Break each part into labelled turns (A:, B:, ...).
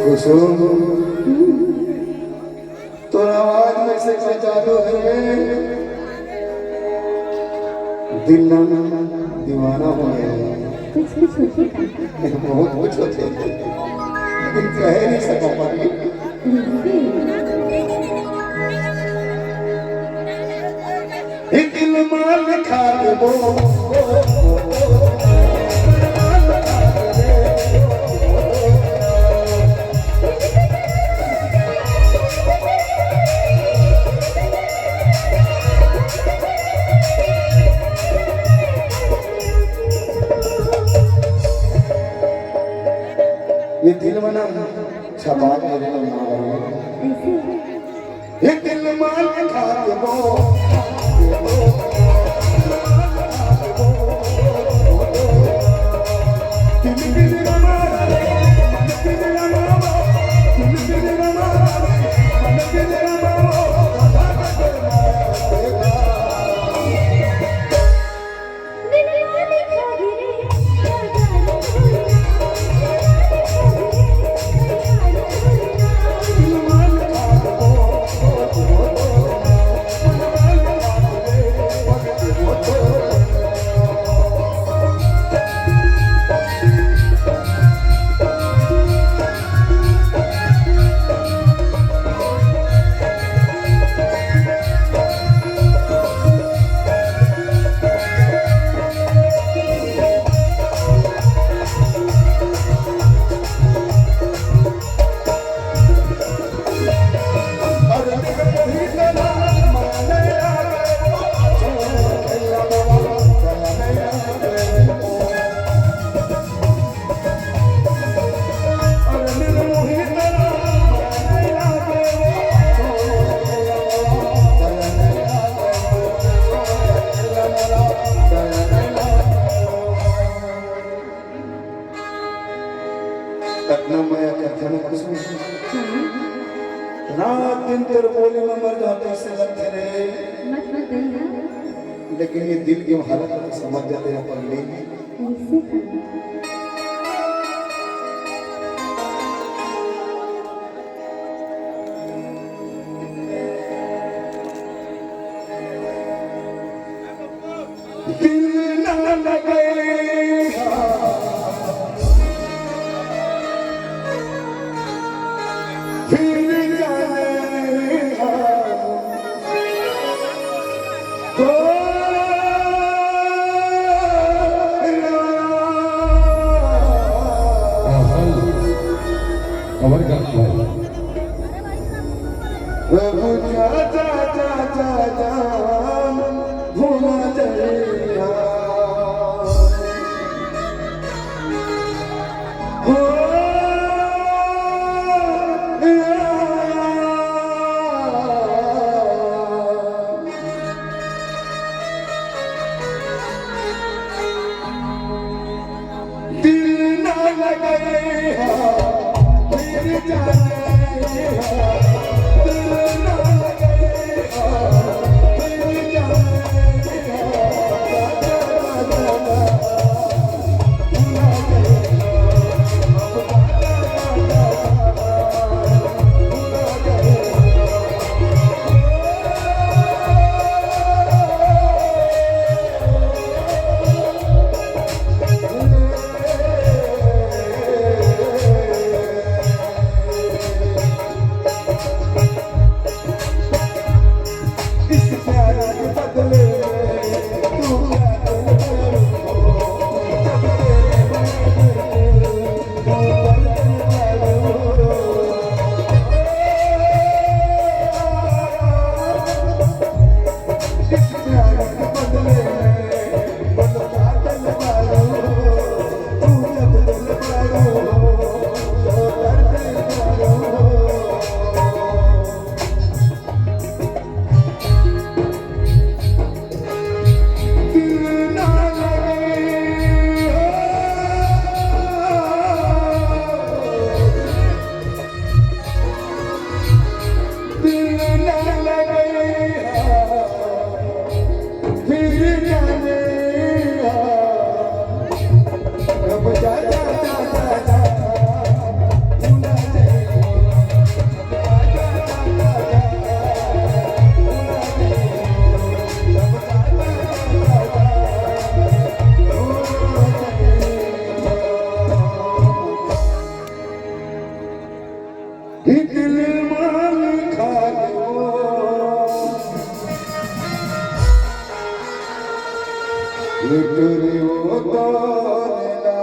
A: कुसुम तो आवाज में से क्या जादू है, दिल ना दीवाना हो गया। बहुत कुछ होते लेकिन कह नहीं सका पानी। दिल माल खा वो ये दिल मना छपा मेरे ये दिल माल खा वो रात दिन तेरे बोले में मर जाते से लगते रहे, लेकिन ये दिल की हालत समझ जाते हैं पर नहीं। दिल ना लगे हिटरी उतारना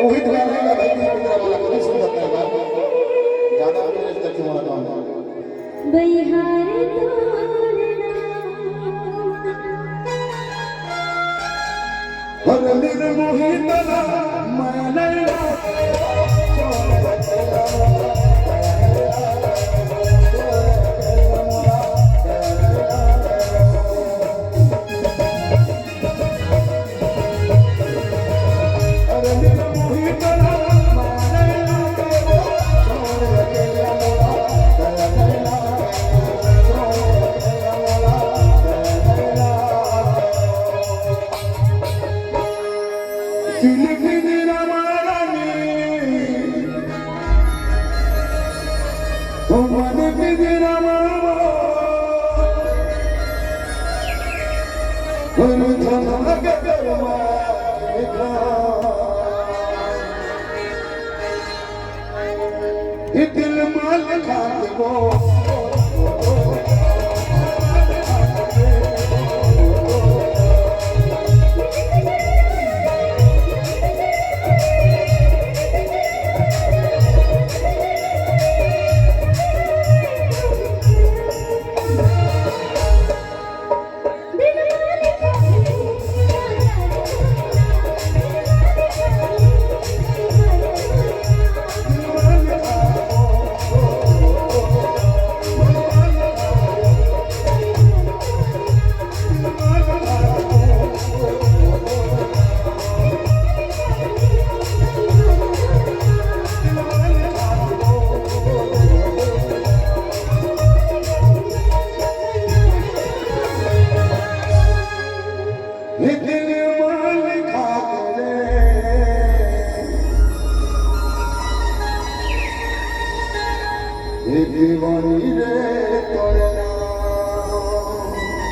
A: मोहित गाने का भाई की पिंजरा वाला कभी सुन सकता है ज्यादा मेरे से तक होना तो
B: बहिहार
A: हर दिन मोहित ना मैंने दिल माल खाते को दीवानी